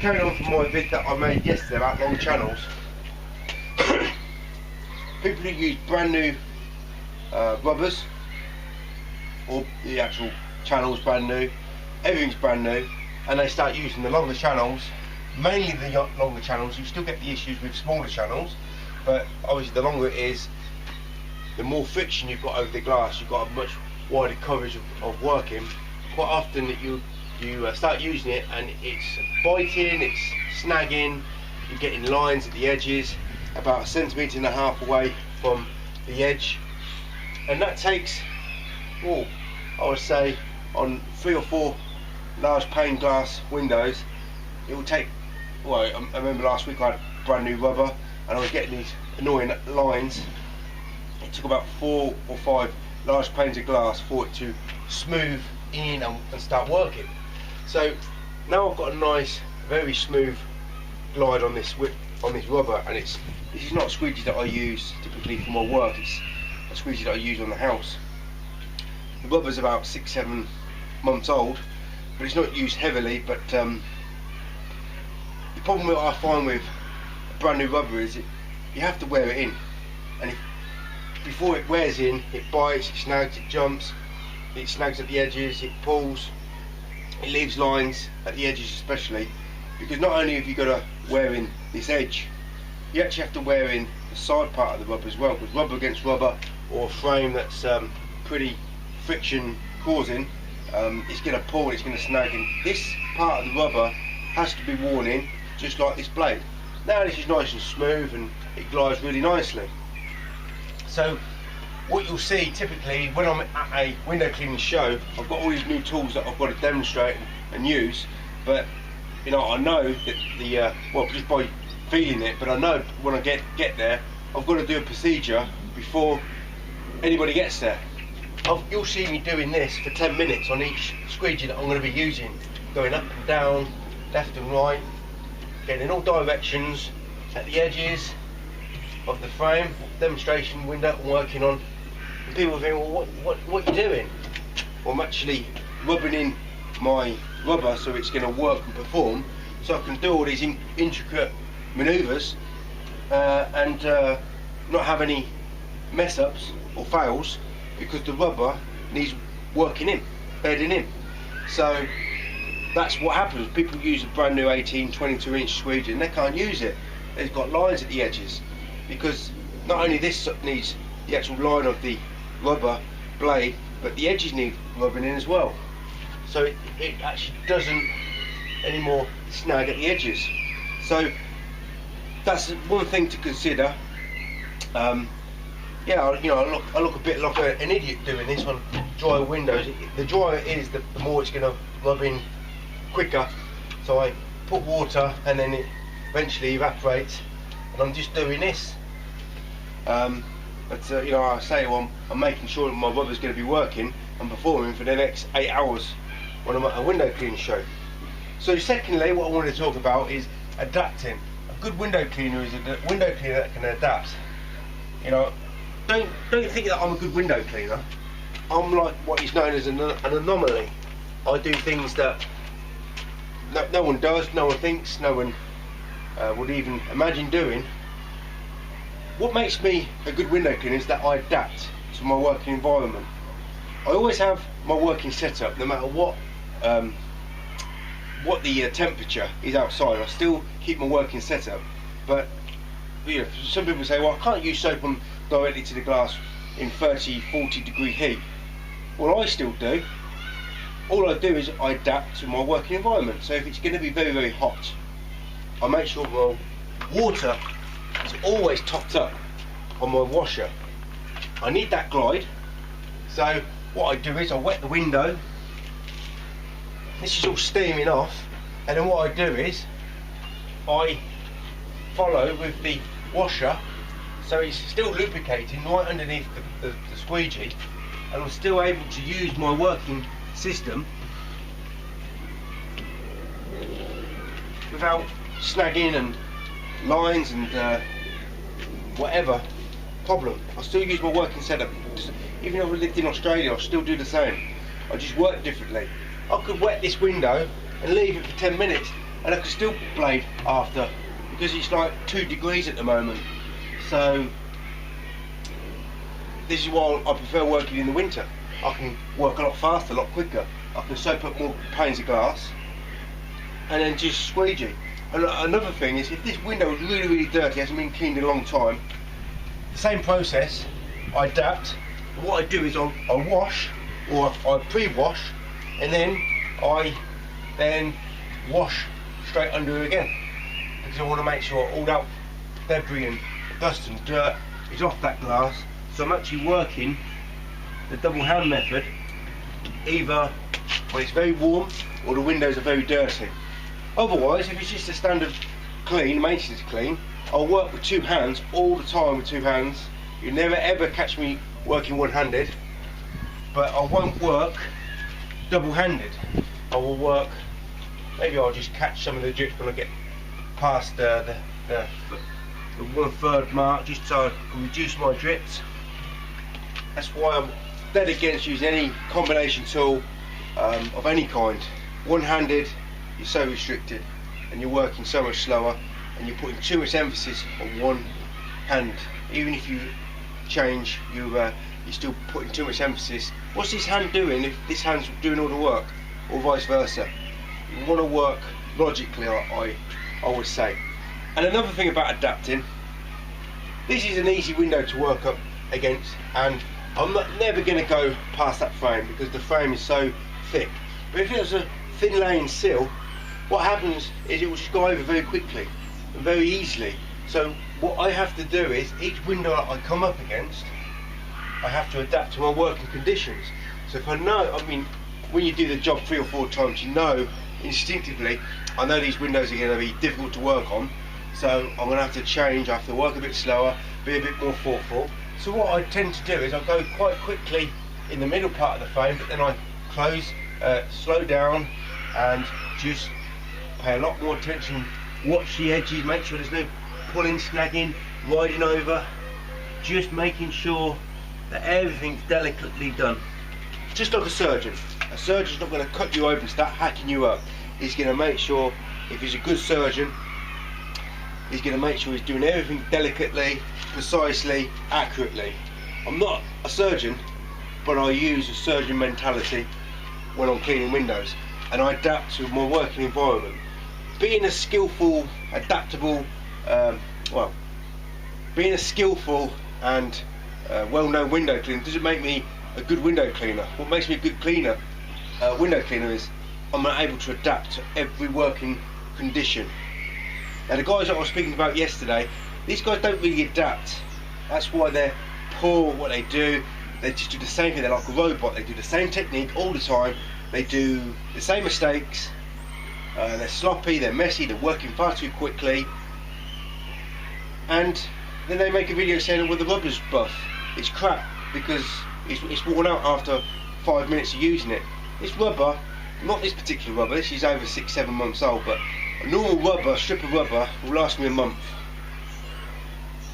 carrying on from my vid that I made yesterday about long channels. People who use brand new rubbers, or the actual channel's brand new, everything's brand new, and they start using the longer channels, mainly the longer channels. You still get the issues with smaller channels, but obviously the longer it is, the more friction you've got over the glass. You've got a much wider coverage of working. Quite often that you start using it and it's biting, it's snagging, you're getting lines at the edges about 1.5 centimetres away from the edge, and that takes, I would say, on 3 or 4 large pane glass windows, it will take, I remember last week I had brand new rubber and I was getting these annoying lines. It took about 4 or 5 large panes of glass for it to smooth in and start working. So now I've got a nice, very smooth glide on this rubber, and this is not a squeegee that I use typically for my work. It's a squeegee that I use on the house. The rubber's about 6-7 months old, but it's not used heavily. But the problem that I find with a brand new rubber is you have to wear it in, and before it wears in, it bites, it snags, it jumps, it snags at the edges, it pulls, it leaves lines at the edges, especially because not only have you got to wear in this edge, you actually have to wear in the side part of the rubber as well, because rubber against rubber, or a frame that's pretty friction causing, it's going to pull, it's going to snag, and this part of the rubber has to be worn in just like this blade. Now this is nice and smooth and it glides really nicely. So what you'll see typically when I'm at a window cleaning show, I've got all these new tools that I've got to demonstrate and use, but I know that just by feeling it, but I know when I get there, I've got to do a procedure before anybody gets there. You'll see me doing this for 10 minutes on each squeegee that I'm going to be using, going up and down, left and right, getting in all directions at the edges of the frame, demonstration window I'm working on. And people think, well, what are you doing? Well, I'm actually rubbing in my rubber so it's going to work and perform, so I can do all these intricate manoeuvres and not have any mess ups or fails, because the rubber needs working in, bedding in. So that's what happens. People use a brand new 18, 22 inch squeegee and they can't use it. It's got lines at the edges, because not only this needs the actual line of the rubber blade, but the edges need rubbing in as well. So it actually doesn't anymore snag at the edges. So that's one thing to consider. I look a bit like an idiot doing this on dry windows. The drier it is, the more it's going to rub in quicker. So I put water and then it eventually evaporates, and I'm just doing this. I say, well, I'm making sure that my rubber's going to be working and performing for the next 8 hours when I'm at a window cleaning show. So secondly, what I want to talk about is adapting. A good window cleaner is a window cleaner that can adapt. Don't think that I'm a good window cleaner. I'm like what is known as an anomaly. I do things that no one does, no one thinks, no one would even imagine doing. What makes me a good window cleaner is that I adapt to my working environment. I always have my working setup, no matter what the temperature is outside. I still keep my working setup, but some people say, well, I can't use soap on directly to the glass in 30-40 degree heat. Well, I still do. All I do is I adapt to my working environment. So if it's going to be very, very hot, I make sure my water is always topped up on my washer. I need that glide. So what I do is I wet the window. This is all steaming off, and then what I do is I follow with the washer, so it's still lubricating right underneath the squeegee, and I'm still able to use my working system without snagging and lines and whatever problem. I still use my working setup. Even if I lived in Australia, I still do the same. I just work differently. I could wet this window and leave it for 10 minutes and I can still blade after, because it's like 2 degrees at the moment. So this is why I prefer working in the winter. I can work a lot faster, a lot quicker. I can soak up more panes of glass and then just squeegee. And another thing is, if this window is really dirty, hasn't been cleaned in a long time, the same process, I adapt. What I do is I wash, or I pre-wash, and then I wash straight under it again, because I want to make sure all that debris and dust and dirt is off that glass. So I'm actually working the double hand method, either when it's very warm or the windows are very dirty. Otherwise, if it's just a standard clean, maintenance clean, I'll work with 2 hands all the time with 2 hands. You'll never ever catch me working one-handed, but I won't work double-handed. I will work, maybe I'll just catch some of the drips when I get past the 1/3 mark, just so I can reduce my drips. That's why I'm dead against using any combination tool of any kind. One-handed, you're so restricted, and you're working so much slower, and you're putting too much emphasis on one hand. Even if you change, you're still putting too much emphasis. What's this hand doing if this hand's doing all the work, or vice versa? You want to work logically, I would say. And another thing about adapting, this is an easy window to work up against, and I'm never going to go past that frame because the frame is so thick. But if it was a thin laying sill, what happens is it will just go over very quickly and very easily. So what I have to do is, each window that I come up against, I have to adapt to my working conditions. So if I know, I mean, when you do the job 3 or 4 times, you know instinctively, I know these windows are going to be difficult to work on, so I'm going to have to change, I have to work a bit slower, be a bit more thoughtful. So what I tend to do is I go quite quickly in the middle part of the frame, but then I close, slow down, and just pay a lot more attention, watch the edges, make sure there's no pulling, snagging, riding over, just making sure that everything's delicately done. Just like a surgeon. A surgeon's not going to cut you open, start hacking you up. He's going to make sure, if he's a good surgeon, he's going to make sure he's doing everything delicately, precisely, accurately. I'm not a surgeon, but I use a surgeon mentality when I'm cleaning windows, and I adapt to my working environment. Being a skillful, adaptable, being a skillful and well-known window cleaner doesn't make me a good window cleaner. What makes me a good window cleaner is I'm able to adapt to every working condition. Now the guys that I was speaking about yesterday, these guys don't really adapt. That's why they're poor at what they do. They just do the same thing. They're like a robot. They do the same technique all the time. They do the same mistakes. They're sloppy, they're messy, they're working far too quickly. And then they make a video saying, well, the rubber's buff. It's crap because it's worn out after 5 minutes of using it. This rubber, not this particular rubber, this is over 6-7 months old, but a normal rubber, strip of rubber, will last me a month.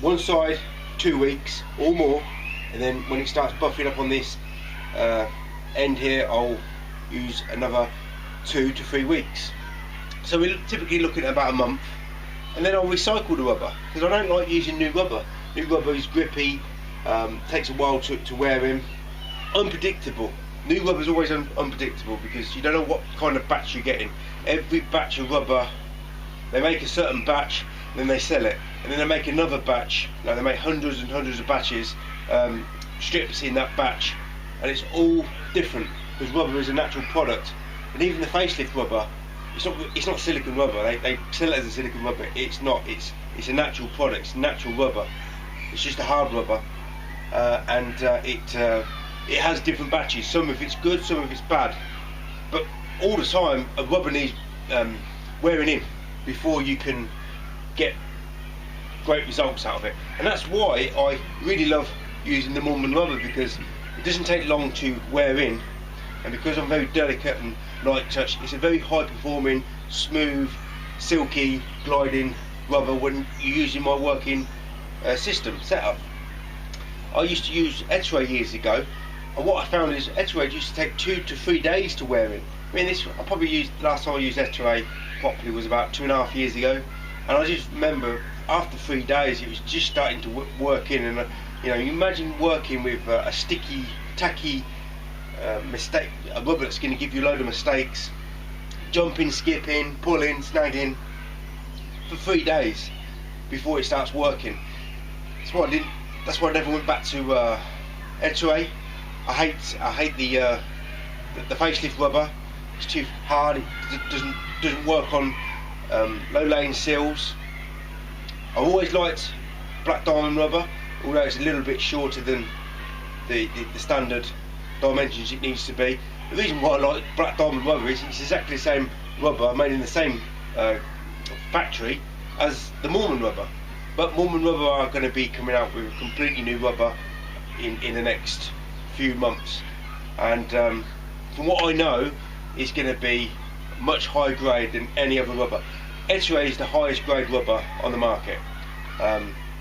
One side, 2 weeks or more, and then when it starts buffing up on this end here, I'll use another 2 to 3 weeks. So we're typically looking at about a month, and then I'll recycle the rubber, because I don't like using new rubber. New rubber is grippy, takes a while to wear in, unpredictable. New rubber is always unpredictable because you don't know what kind of batch you're getting. Every batch of rubber, they make a certain batch, then they sell it, and then they make another batch. Now they make hundreds and hundreds of batches, strips in that batch, and it's all different because rubber is a natural product. And even the facelift rubber, it's not silicone rubber. They sell it as a silicone rubber. It's not. It's a natural product. It's natural rubber. It's just a hard rubber, and it has different batches. Some of it's good, some of it's bad. But all the time, a rubber needs wearing in before you can get great results out of it. And that's why I really love using the Mormon rubber, because it doesn't take long to wear in, and because I'm very delicate and light touch, it's a very high performing, smooth, silky, gliding rubber when you're using my working system setup. I used to use X-ray years ago, and what I found is X-ray used to take 2 to 3 days to wear in. I mean, I probably used, last time I used X-ray properly was about 2.5 years ago, and I just remember after 3 days it was just starting to work in. And you know, you imagine working with a sticky, tacky mistake, a rubber that's going to give you a load of mistakes, jumping, skipping, pulling, snagging for 3 days before it starts working. That's why I never went back to Etui. I hate the facelift rubber. It's too hard. It doesn't work on low lane seals. I always liked black diamond rubber, although it's a little bit shorter than the standard dimensions it needs to be. The reason why I like black diamond rubber is it's exactly the same rubber made in the same factory as the Mormon rubber. But Mormon rubber are going to be coming out with a completely new rubber in the next few months, and from what I know, it's going to be much higher grade than any other rubber. Etui is the highest grade rubber on the market.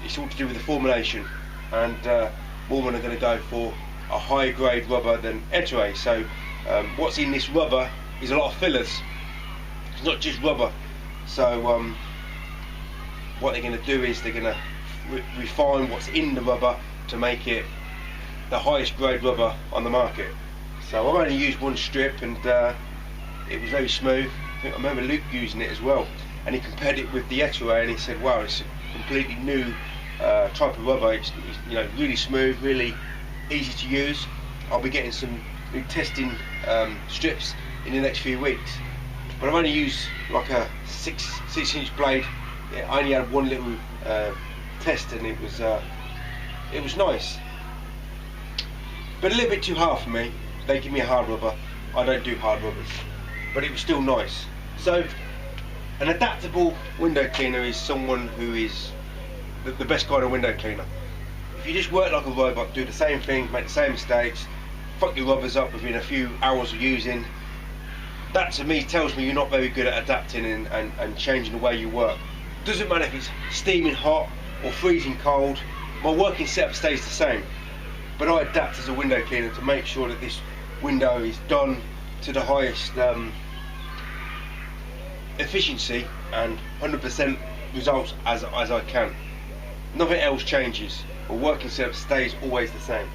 It's all to do with the formulation, and Mormon are going to go for a higher grade rubber than Etui. So what's in this rubber is a lot of fillers. It's not just rubber. So what they're going to do is they're going to refine what's in the rubber to make it the highest grade rubber on the market. So I've only used one strip, and it was very smooth. I remember Luke using it as well, and he compared it with the Etui, and he said, wow, it's a completely new type of rubber. It's you know, really smooth, really easy to use. I'll be getting some new testing strips in the next few weeks, but I've only used like a 6-inch blade. I only had one little test, and it was nice, but a little bit too hard for me. They give me a hard rubber. I don't do hard rubbers, but it was still nice. So an adaptable window cleaner is someone who is the best kind of window cleaner. If you just work like a robot, do the same thing, make the same mistakes, fuck your rubbers up within a few hours of using, that to me tells me you're not very good at adapting and changing the way you work. Doesn't matter if it's steaming hot or freezing cold, my working setup stays the same, but I adapt as a window cleaner to make sure that this window is done to the highest efficiency and 100% results as I can. Nothing else changes. My working setup stays always the same.